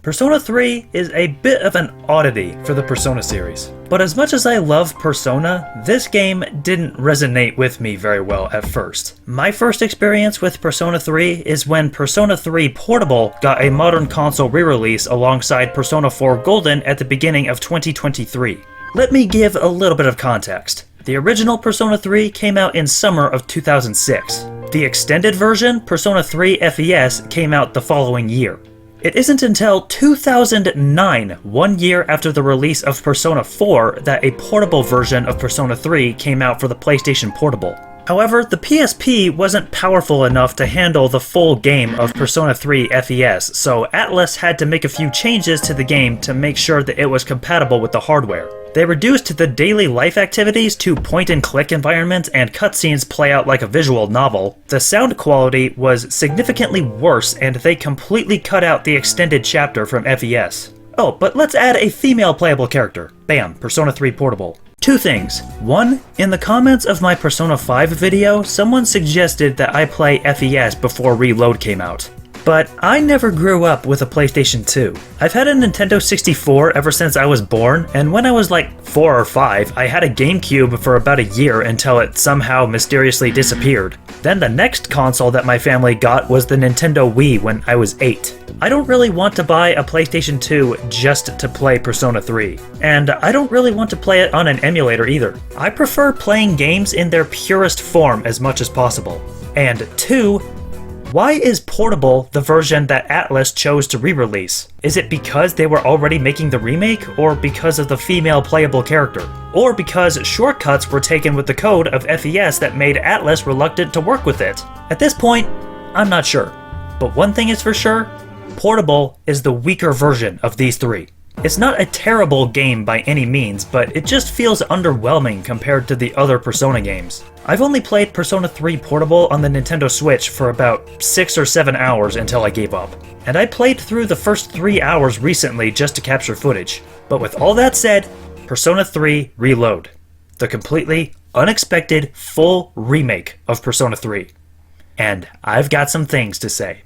Persona 3 is a bit of an oddity for the Persona series. But as much as I love Persona, this game didn't resonate with me very well at first. My first experience with Persona 3 is when Persona 3 Portable got a modern console re-release alongside Persona 4 Golden at the beginning of 2023. Let me give a little bit of context. The original Persona 3 came out in summer of 2006. The extended version, Persona 3 FES, came out the following year. It isn't until 2009, 1 year after the release of Persona 4, that a portable version of Persona 3 came out for the PlayStation Portable. However, the PSP wasn't powerful enough to handle the full game of Persona 3 FES, so Atlus had to make a few changes to the game to make sure that it was compatible with the hardware. They reduced the daily life activities to point-and-click environments and cutscenes play out like a visual novel. The sound quality was significantly worse, and they completely cut out the extended chapter from FES. Oh, but let's add a female playable character. Bam, Persona 3 Portable. Two things. One, in the comments of my Persona 5 video, someone suggested that I play FES before Reload came out. But I never grew up with a PlayStation 2. I've had a Nintendo 64 ever since I was born, and when I was like 4 or 5, I had a GameCube for about a year until it somehow mysteriously disappeared. Then the next console that my family got was the Nintendo Wii when I was 8. I don't really want to buy a PlayStation 2 just to play Persona 3, and I don't really want to play it on an emulator either. I prefer playing games in their purest form as much as possible. And two, why is Portable the version that Atlus chose to re-release? Is it because they were already making the remake, or because of the female playable character? Or because shortcuts were taken with the code of FES that made Atlus reluctant to work with it? At this point, I'm not sure. But one thing is for sure, Portable is the weaker version of these three. It's not a terrible game by any means, but it just feels underwhelming compared to the other Persona games. I've only played Persona 3 Portable on the Nintendo Switch for about 6 or 7 hours until I gave up. And I played through the first 3 hours recently just to capture footage. But with all that said, Persona 3 Reload. The completely unexpected full remake of Persona 3. And I've got some things to say.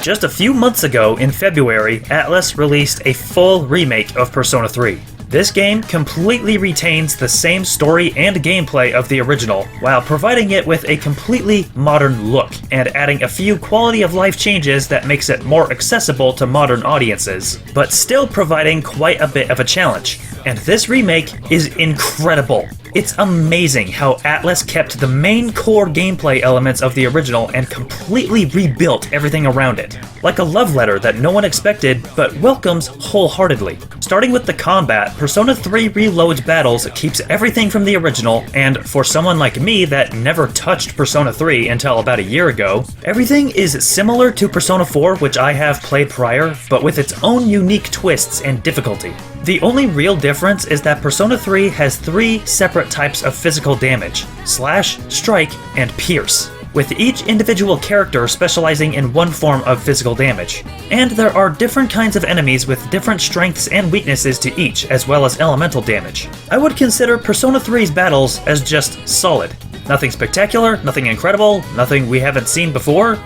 Just a few months ago, in February, Atlus released a full remake of Persona 3. This game completely retains the same story and gameplay of the original, while providing it with a completely modern look, and adding a few quality of life changes that makes it more accessible to modern audiences, but still providing quite a bit of a challenge. And this remake is incredible. It's amazing how Atlus kept the main core gameplay elements of the original and completely rebuilt everything around it. Like a love letter that no one expected, but welcomes wholeheartedly. Starting with the combat, Persona 3 Reload's battles keeps everything from the original, and for someone like me that never touched Persona 3 until about a year ago, everything is similar to Persona 4, which I have played prior, but with its own unique twists and difficulty. The only real difference is that Persona 3 has 3 separate types of physical damage: Slash, Strike, and Pierce, with each individual character specializing in one form of physical damage. And there are different kinds of enemies with different strengths and weaknesses to each, as well as elemental damage. I would consider Persona 3's battles as just solid. Nothing spectacular, nothing incredible, nothing we haven't seen before.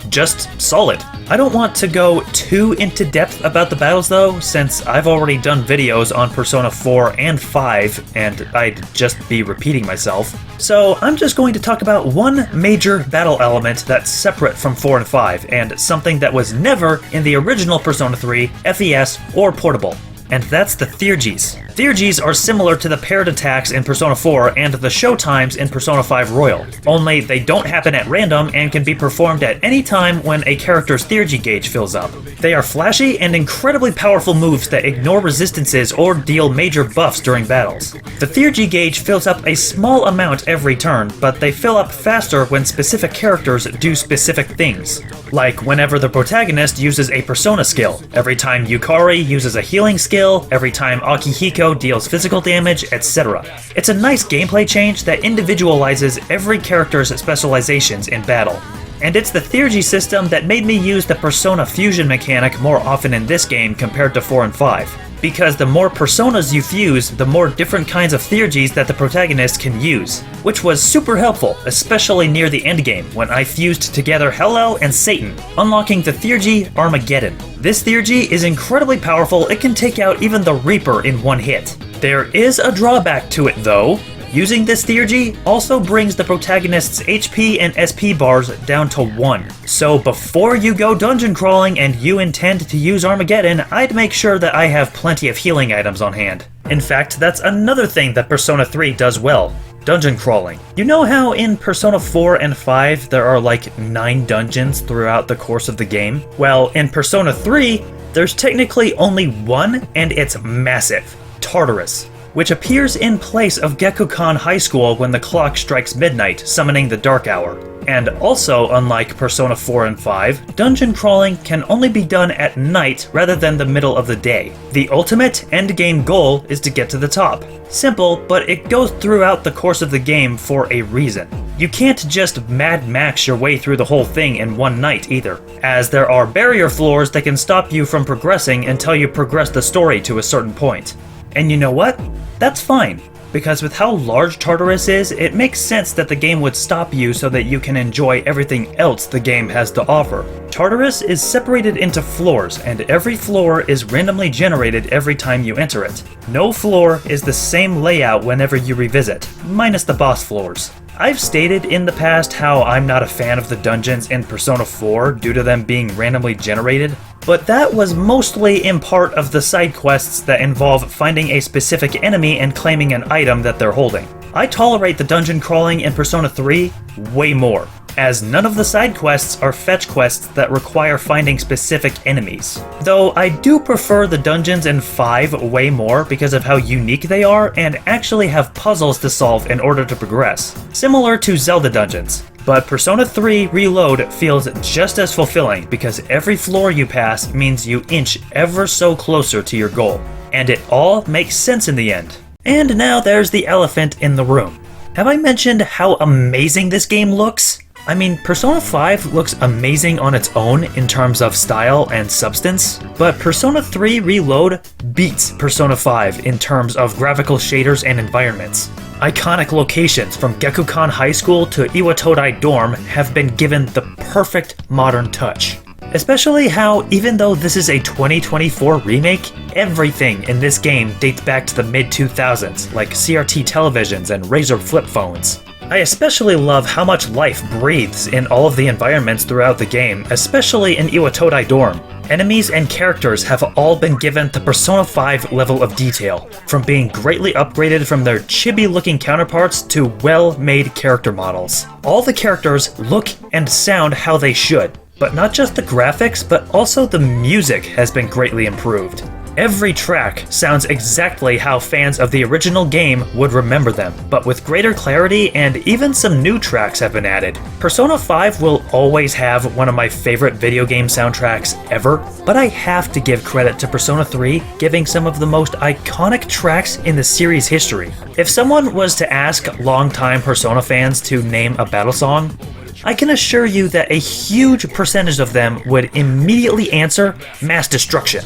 Just solid. I don't want to go too into depth about the battles though, since I've already done videos on Persona 4 and 5, and I'd just be repeating myself. So I'm just going to talk about one major battle element that's separate from 4 and 5, and something that was never in the original Persona 3, FES, or Portable. And that's the Theurgies. Theurgies are similar to the paired attacks in Persona 4 and the show times in Persona 5 Royal, only they don't happen at random and can be performed at any time when a character's Theurgy gauge fills up. They are flashy and incredibly powerful moves that ignore resistances or deal major buffs during battles. The Theurgy gauge fills up a small amount every turn, but they fill up faster when specific characters do specific things. Like whenever the protagonist uses a Persona skill, every time Yukari uses a healing skill, every time Akihiko deals physical damage, etc. It's a nice gameplay change that individualizes every character's specializations in battle. And it's the Theurgy system that made me use the Persona fusion mechanic more often in this game compared to 4 and 5. because the more personas you fuse, the more different kinds of theurgies that the protagonist can use, which was super helpful, especially near the endgame when I fused together Hellel and Satan, unlocking the theurgy Armageddon. This theurgy is incredibly powerful. It can take out even the Reaper in one hit. There is a drawback to it though. Using this theurgy also brings the protagonist's HP and SP bars down to 1. So before you go dungeon crawling and you intend to use Armageddon, I'd make sure that I have plenty of healing items on hand. In fact, that's another thing that Persona 3 does well. Dungeon crawling. You know how in Persona 4 and 5 there are like 9 dungeons throughout the course of the game? Well, in Persona 3, there's technically only one, and it's massive. Tartarus, which appears in place of Gekukan High School when the clock strikes midnight, summoning the Dark Hour. And also, unlike Persona 4 and 5, dungeon crawling can only be done at night rather than the middle of the day. The ultimate endgame goal is to get to the top. Simple, but it goes throughout the course of the game for a reason. You can't just Mad Max your way through the whole thing in one night either, as there are barrier floors that can stop you from progressing until you progress the story to a certain point. And you know what? That's fine, because with how large Tartarus is, it makes sense that the game would stop you so that you can enjoy everything else the game has to offer. Tartarus is separated into floors, and every floor is randomly generated every time you enter it. No floor is the same layout whenever you revisit, minus the boss floors. I've stated in the past how I'm not a fan of the dungeons in Persona 4 due to them being randomly generated, but that was mostly in part of the side quests that involve finding a specific enemy and claiming an item that they're holding. I tolerate the dungeon crawling in Persona 3 way more, as none of the side quests are fetch quests that require finding specific enemies. Though I do prefer the dungeons in 5 way more because of how unique they are and actually have puzzles to solve in order to progress, similar to Zelda dungeons. But Persona 3 Reload feels just as fulfilling because every floor you pass means you inch ever so closer to your goal. And it all makes sense in the end. And now there's the elephant in the room. Have I mentioned how amazing this game looks? I mean, Persona 5 looks amazing on its own in terms of style and substance, but Persona 3 Reload beats Persona 5 in terms of graphical shaders and environments. Iconic locations from Gekukan High School to Iwatodai Dorm have been given the perfect modern touch. Especially how, even though this is a 2024 remake, everything in this game dates back to the mid-2000s, like CRT televisions and Razor flip phones. I especially love how much life breathes in all of the environments throughout the game, especially in Iwatodai Dorm. Enemies and characters have all been given the Persona 5 level of detail, from being greatly upgraded from their chibi-looking counterparts to well-made character models. All the characters look and sound how they should, but not just the graphics, but also the music has been greatly improved. Every track sounds exactly how fans of the original game would remember them, but with greater clarity, and even some new tracks have been added. Persona 5 will always have one of my favorite video game soundtracks ever, but I have to give credit to Persona 3 giving some of the most iconic tracks in the series history. If someone was to ask longtime Persona fans to name a battle song, I can assure you that a huge percentage of them would immediately answer Mass Destruction.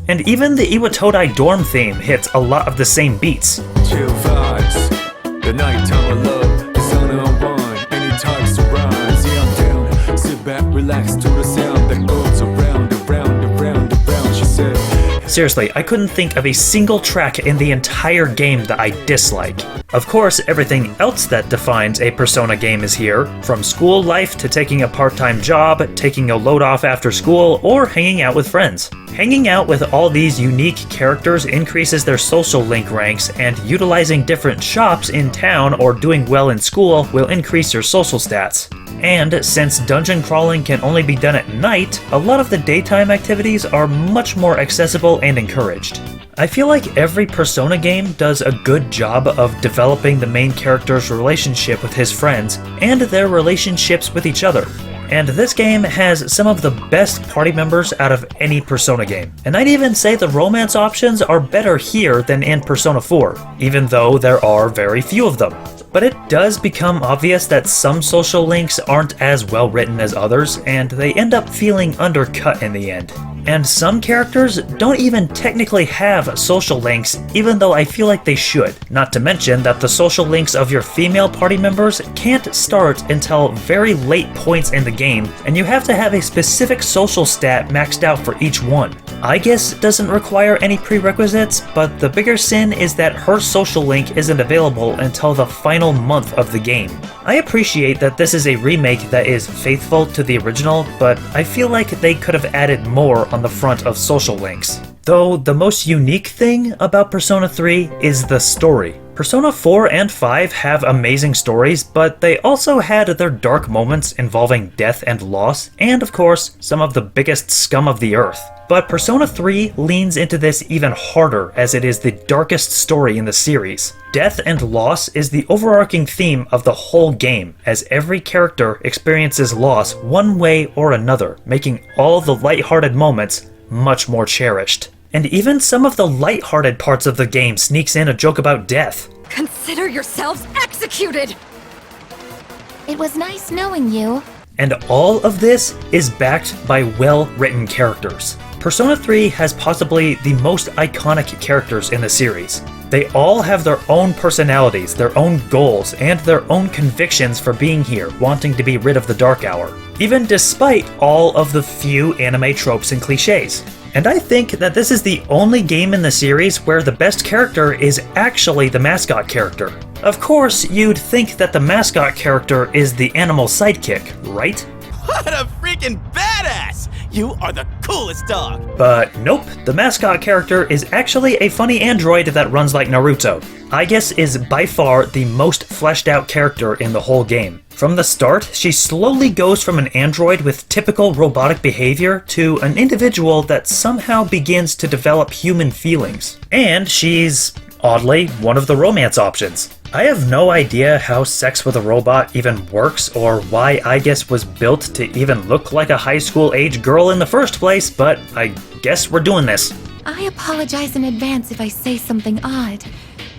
And even the Iwatodai Dorm theme hits a lot of the same beats. Chill vibes, the nighttime of love, the sun and wine, any times to rise. Yeah, I'm down, sit back, relax to the sound that goes around, around, around, around, she said. Seriously, I couldn't think of a single track in the entire game that I dislike. Of course, everything else that defines a Persona game is here, from school life to taking a part-time job, taking a load off after school, or hanging out with friends. Hanging out with all these unique characters increases their social link ranks, and utilizing different shops in town or doing well in school will increase your social stats. And since dungeon crawling can only be done at night, a lot of the daytime activities are much more accessible and encouraged. I feel like every Persona game does a good job of developing the main character's relationship with his friends and their relationships with each other. And this game has some of the best party members out of any Persona game. And I'd even say the romance options are better here than in Persona 4, even though there are very few of them. But it does become obvious that some social links aren't as well written as others, and they end up feeling undercut in the end. And some characters don't even technically have social links, even though I feel like they should. Not to mention that the social links of your female party members can't start until very late points in the game, and you have to have a specific social stat maxed out for each one. I guess doesn't require any prerequisites, but the bigger sin is that her social link isn't available until the final month of the game. I appreciate that this is a remake that is faithful to the original, but I feel like they could have added more on the front of social links. Though the most unique thing about Persona 3 is the story. Persona 4 and 5 have amazing stories, but they also had their dark moments involving death and loss, and of course, some of the biggest scum of the earth. But Persona 3 leans into this even harder as it is the darkest story in the series. Death and loss is the overarching theme of the whole game, as every character experiences loss one way or another, making all the lighthearted moments much more cherished. And even some of the lighthearted parts of the game sneaks in a joke about death. Consider yourselves executed! It was nice knowing you. And all of this is backed by well-written characters. Persona 3 has possibly the most iconic characters in the series. They all have their own personalities, their own goals, and their own convictions for being here, wanting to be rid of the Dark Hour, even despite all of the few anime tropes and cliches. And I think that this is the only game in the series where the best character is actually the mascot character. Of course, you'd think that the mascot character is the animal sidekick, right? What a freaking badass! You are the coolest dog! But nope, the mascot character is actually a funny android that runs like Naruto. Aigis is by far the most fleshed out character in the whole game. From the start, she slowly goes from an android with typical robotic behavior to an individual that somehow begins to develop human feelings. And she's, oddly, one of the romance options. I have no idea how sex with a robot even works or why Aigis was built to even look like a high school age girl in the first place, but I guess we're doing this. I apologize in advance if I say something odd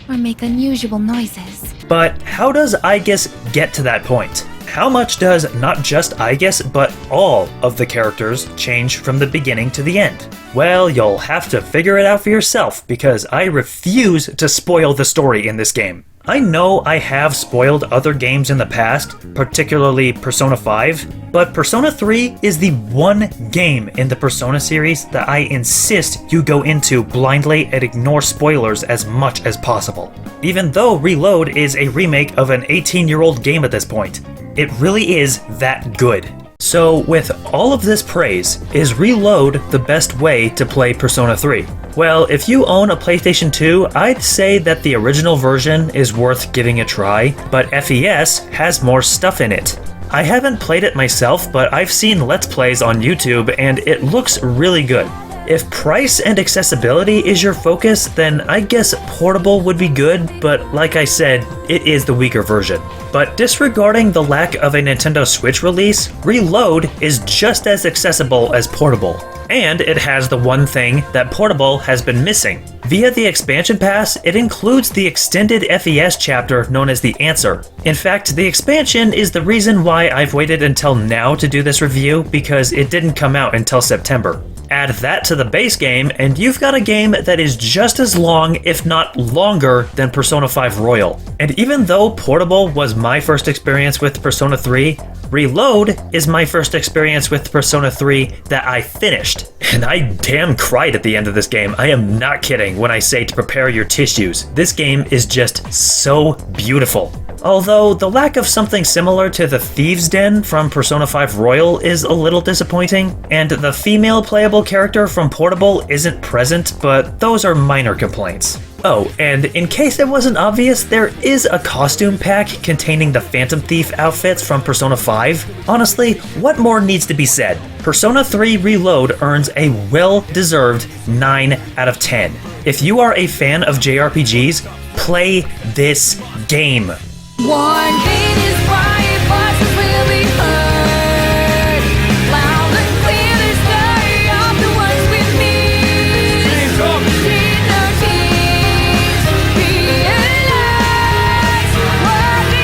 or make unusual noises. But how does Aigis get to that point? How much does not just Aigis, but all of the characters change from the beginning to the end? Well, you'll have to figure it out for yourself, because I refuse to spoil the story in this game. I know I have spoiled other games in the past, particularly Persona 5, but Persona 3 is the one game in the Persona series that I insist you go into blindly and ignore spoilers as much as possible. Even though Reload is a remake of an 18-year-old game at this point, it really is that good. So with all of this praise, is Reload the best way to play Persona 3? Well, if you own a PlayStation 2, I'd say that the original version is worth giving a try, but FES has more stuff in it. I haven't played it myself, but I've seen Let's Plays on YouTube and it looks really good. If price and accessibility is your focus, then I guess portable would be good, but like I said, it is the weaker version. But disregarding the lack of a Nintendo Switch release, Reload is just as accessible as portable. And it has the one thing that portable has been missing. Via the expansion pass, it includes the extended FES chapter known as The Answer. In fact, the expansion is the reason why I've waited until now to do this review, because it didn't come out until September. Add that to the base game, and you've got a game that is just as long, if not longer, than Persona 5 Royal. And even though portable was my first experience with Persona 3, Reload is my first experience with Persona 3 that I finished. And I damn cried at the end of this game. I am not kidding when I say to prepare your tissues. This game is just so beautiful. Although the lack of something similar to the Thieves' Den from Persona 5 Royal is a little disappointing, and the female playable character from Portable isn't present, but those are minor complaints. Oh, and in case it wasn't obvious, there is a costume pack containing the Phantom Thief outfits from Persona 5. Honestly, what more needs to be said? Persona 3 Reload earns a well-deserved 9 out of 10. If you are a fan of JRPGs, play this game. One beat is quiet, voices will be heard. Loud and clear, the story of the ones with me. Shed no tears, realize what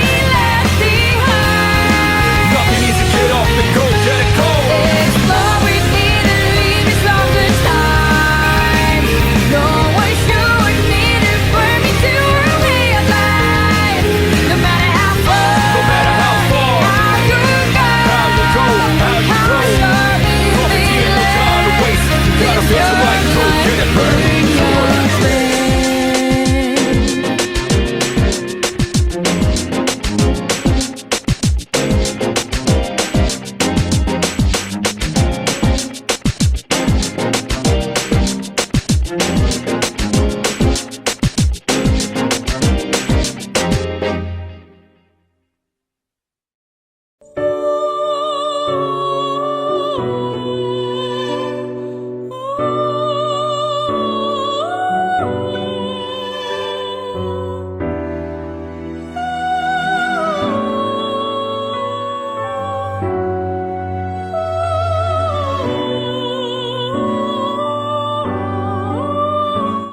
Bye.